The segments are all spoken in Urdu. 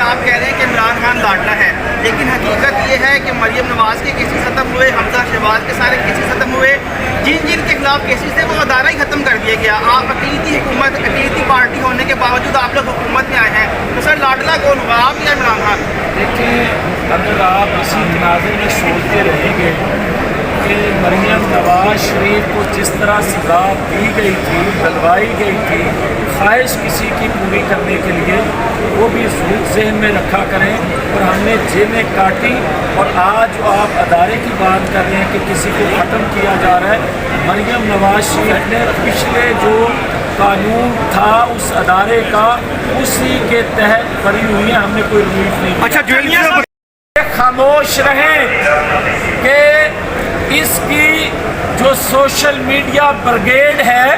آپ کہہ رہے ہیں کہ عمران خان لاڈلا ہے، لیکن حقیقت یہ ہے کہ مریم نواز کے کیسز ختم ہوئے، حمزہ شہباز کے سارے کیسز ختم ہوئے، جن کے خلاف کیسز تھے وہ ادارہ ہی ختم کر دیا گیا. آپ اقلیتی حکومت، اقلیتی پارٹی ہونے کے باوجود آپ لوگ حکومت میں آئے ہیں، تو سر لاڈلا کون ہوگا، آپ یا عمران خان؟ دیکھیں، اگر آپ اسی تناظر میں سوچتے رہیں گے کہ مریم نواز شریف کو جس طرح سزا دی گئی تھی، دلوائی گئی تھی خواہش کسی کی پوری کرنے کے لیے، وہ بھی ذہن میں رکھا کریں. اور ہم نے جیلیں کاٹی، اور آج جو آپ ادارے کی بات کر رہے ہیں کہ کسی کو ختم کیا جا رہا ہے، مریم نواز شریف نے پچھلے جو قانون تھا اس ادارے کا، اسی کے تحت بری ہوئی ہے. ہم نے کوئی ریلیف نہیں دیا. اچھا، خاموش رہیں کہ اس کی جو سوشل میڈیا برگیڈ ہے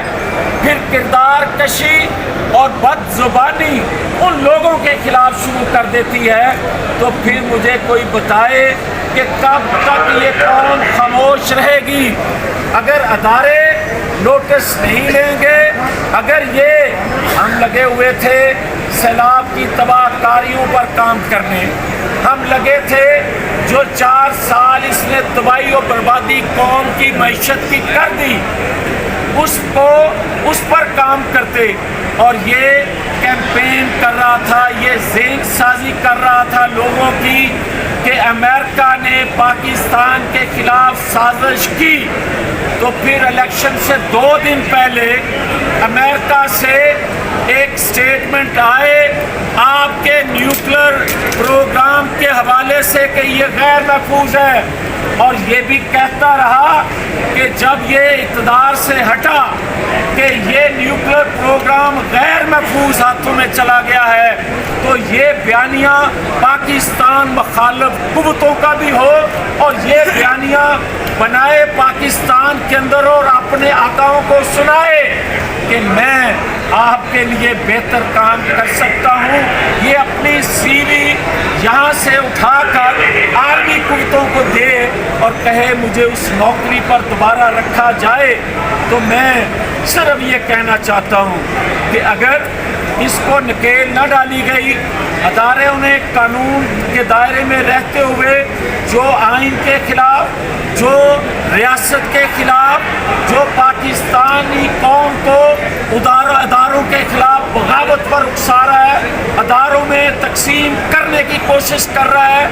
پھر کردار کشی اور بد زبانی ان لوگوں کے خلاف شروع کر دیتی ہے، تو پھر مجھے کوئی بتائے کہ کب تک یہ قوم خاموش رہے گی. اگر ادارے نوٹس نہیں لیں گے، اگر یہ ہم لگے ہوئے تھے سیلاب کی تباہ کاریوں پر کام کرنے، ہم لگے تھے جو 4 سال اس نے تباہی و بربادی قوم کی معیشت کی کر دی، اس پر کام کرتے، اور یہ کیمپین کر رہا تھا، یہ ذہن سازی کر رہا تھا لوگوں کی کہ امریکہ نے پاکستان کے خلاف سازش کی، تو پھر الیکشن سے 2 دن پہلے امریکہ سے ایک سٹیٹمنٹ آئے آپ کے نیوکلر پروگرام کے حوالے سے کہ یہ غیر محفوظ ہے، اور یہ بھی کہتا رہا کہ جب یہ اقتدار سے ہٹا کہ یہ نیوکلر پروگرام غیر محفوظ ہاتھوں میں چلا گیا ہے، تو یہ بیانیہ پاکستان مخالف قوتوں کا بھی ہو، اور یہ بیانیہ بنائے پاکستان کے اندر اور اپنے آقاؤں کو سنائے کہ میں آپ کے لیے بہتر کام کر سکتا ہوں. یہ اپنی سی وی یہاں سے اٹھا کر آرمی قوتوں کو دے اور کہے مجھے اس نوکری پر دوبارہ رکھا جائے. تو میں صرف یہ کہنا چاہتا ہوں کہ اگر اس کو نکیل نہ ڈالی گئی، ادارے انہیں قانون کے دائرے میں رہتے ہوئے جو آئین کے خلاف، جو ریاست کے خلاف، جو پاکستانی قوم کو اداروں کے خلاف بغاوت پر اکسا رہا ہے، اداروں میں تقسیم کرنے کی کوشش کر رہا ہے،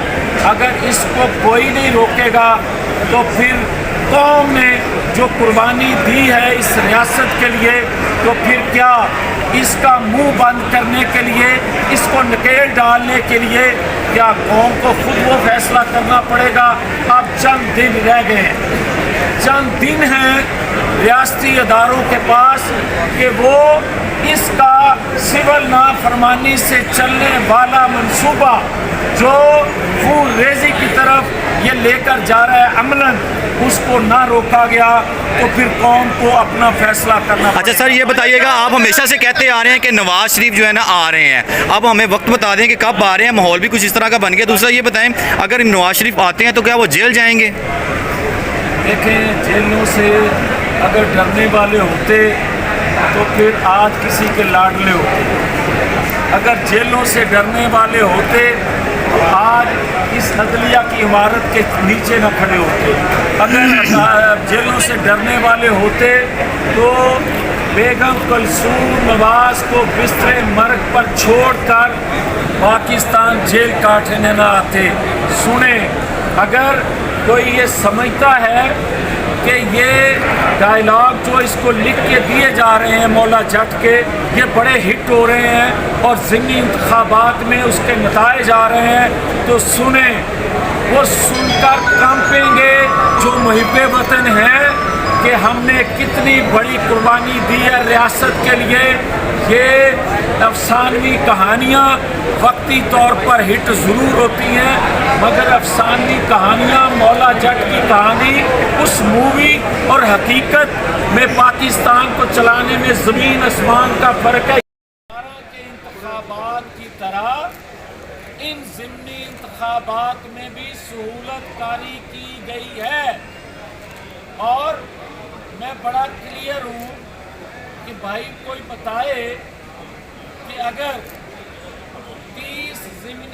اگر اس کو کوئی نہیں روکے گا تو پھر قوم نے جو قربانی دی ہے اس ریاست کے لیے، تو پھر کیا اس کا منہ بند کرنے کے لیے، اس کو نکیل ڈالنے کے لیے کیا قوم کو خود وہ فیصلہ کرنا پڑے گا؟ اب چند دن رہ گئے ہیں، چند دن ہیں ریاستی اداروں کے پاس کہ وہ اس کا سول نافرمانی سے چلنے والا منصوبہ جو خون ریزی کی طرف یہ لے کر جا رہا ہے عملاً، اس کو نہ روکا گیا تو پھر قوم کو اپنا فیصلہ کرنا پڑے گا. اچھا سر، یہ بتائیے گا، آپ ہمیشہ سے کہتے آ رہے ہیں کہ نواز شریف جو ہے نا آ رہے ہیں، اب ہمیں وقت بتا دیں کہ کب آ رہے ہیں، ماحول بھی کچھ اس طرح کا بن گیا. دوسرا یہ بتائیں، اگر نواز شریف آتے ہیں تو کیا وہ جیل جائیں گے؟ دیکھیں، جیلوں سے اگر ڈرنے والے ہوتے تو پھر آج کسی کے لاڈلے ہوتے. اگر جیلوں سے ڈرنے والے ہوتے تو آج اس عدلیہ کی عمارت کے نیچے نہ کھڑے ہوتے. اگر جیلوں سے ڈرنے والے ہوتے تو بیگم کلثوم نواز کو بستر مرگ پر چھوڑ کر پاکستان جیل کاٹنے نہ آتے. سنیں، اگر کوئی یہ سمجھتا ہے کہ یہ ڈائلاگ جو اس کو لکھ کے دیے جا رہے ہیں مولا جٹ کے، یہ بڑے ہٹ ہو رہے ہیں اور ضمنی انتخابات میں اس کے نتائج آ رہے ہیں، تو سنیں، وہ سن کر کانپیں گے جو محب وطن ہیں کہ ہم نے کتنی بڑی قربانی دی ہے ریاست کے لیے. یہ افسانوی کہانیاں وقتی طور پر ہٹ ضرور ہوتی ہیں، مگر افسانوی کہانیاں، مولا جٹ کی کہانی، اس مووی اور حقیقت میں پاکستان کو چلانے میں زمین آسمان کا فرق ہے. کے انتخابات کی طرح ان ضمنی انتخابات میں بھی سہولت کاری کی گئی ہے، اور میں بڑا کلیئر ہوں کہ بھائی کوئی بتائے کہ اگر 30 ضمنی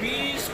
20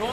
2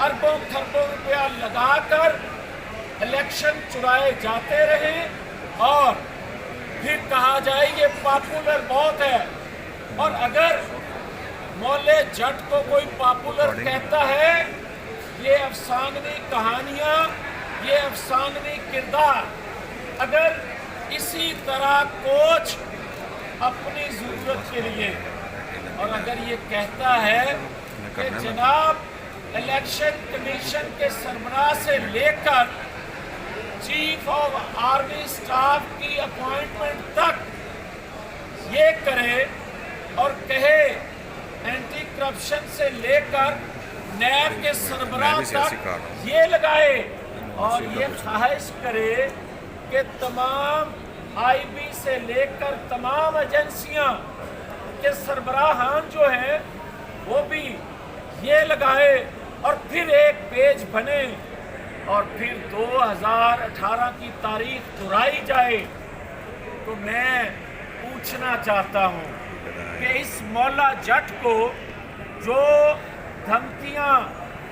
اربوں خربوں روپیہ لگا کر الیکشن چرائے جاتے رہیں اور پھر کہا جائے یہ پاپولر بہت ہے. اور اگر مولے جٹ کو کوئی پاپولر کہتا ہے، یہ افسانوی کہانیاں، یہ افسانوی کردار اگر اسی طرح کوچ اپنی ضرورت کے لیے، اور اگر یہ کہتا ہے کہ جناب الیکشن کمیشن کے سربراہ سے لے کر چیف آف آرمی اسٹاف کی اپوائنٹمنٹ تک یہ کرے اور کہے اینٹی کرپشن سے لے کر نیب کے سربراہ تک یہ لگائے اور یہ خواہش کرے کہ تمام آئی بی سے لے کر تمام ایجنسیاں کے سربراہان جو ہیں وہ بھی یہ لگائے اور پھر ایک پیج بنے اور پھر 2018 کی تاریخ دہرائی جائے. تو میں پوچھنا چاہتا ہوں کہ اس مولا جٹ کو جو دھمکیاں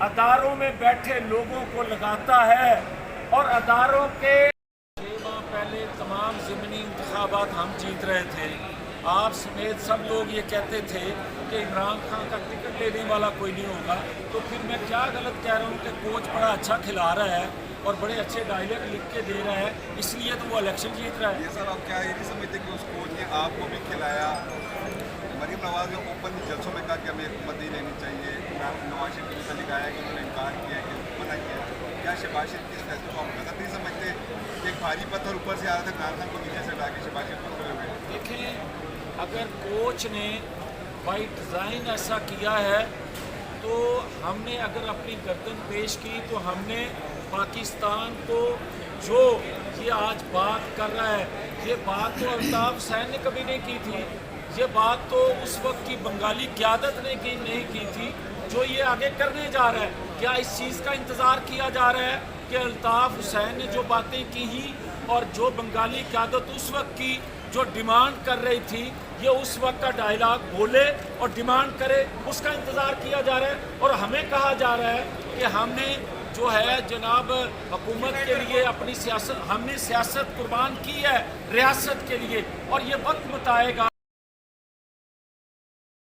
اداروں میں بیٹھے لوگوں کو لگاتا ہے اور اداروں کے 6 ماہ پہلے تمام ضمنی انتخابات ہم جیت رہے تھے، آپ سمیت سب لوگ یہ کہتے تھے کہ عمران خان کا ٹکٹ لینے والا کوئی نہیں ہوگا. تو پھر میں کیا غلط کہہ رہا ہوں کہ کوچ بڑا اچھا کھلا رہا ہے اور بڑے اچھے ڈائلاگ لکھ کے دے رہا ہے، اس لیے تو وہ الیکشن جیت رہا ہے. یہ سر آپ کیا یہ نہیں سمجھتے کہ اس کوچ نے آپ کو بھی کھلایا؟ مریم نواز نے اوپن جلسوں میں کہا کہ ہمیں حکومت نہیں لینی چاہیے، نواز شریف نے لکھایا کہ انہوں نے انکار کیا کہ منع کیا. کیا شہباز شریف کے اس فیصلے کو آپ غلط نہیں سمجھتے کہ ایک بھاری پتھر اوپر سے آ رہا تھا، عمران خان کو نیچے سے ہٹا کے شہباز شریف کو کھڑے ہوئے؟ دیکھیں، اگر کوچ نے بائی ڈیزائن ایسا کیا ہے تو ہم نے اگر اپنی گردن پیش کی تو ہم نے پاکستان کو جو یہ آج بات کر رہا ہے، یہ بات تو الطاف حسین نے کبھی نہیں کی تھی، یہ بات تو اس وقت کی بنگالی قیادت نے نہیں کی تھی جو یہ آگے کرنے جا رہا ہے. کیا اس چیز کا انتظار کیا جا رہا ہے کہ الطاف حسین نے جو باتیں کی ہیں اور جو بنگالی قیادت اس وقت کی جو ڈیمانڈ کر رہی تھی یہ اس وقت کا ڈائلاگ بولے اور ڈیمانڈ کرے، اس کا انتظار کیا جا رہا ہے؟ اور ہمیں کہا جا رہا ہے کہ ہم نے جو ہے جناب حکومت کے لیے اپنی سیاست، ہم نے سیاست قربان کی ہے ریاست کے لیے، اور یہ وقت بتائے گا.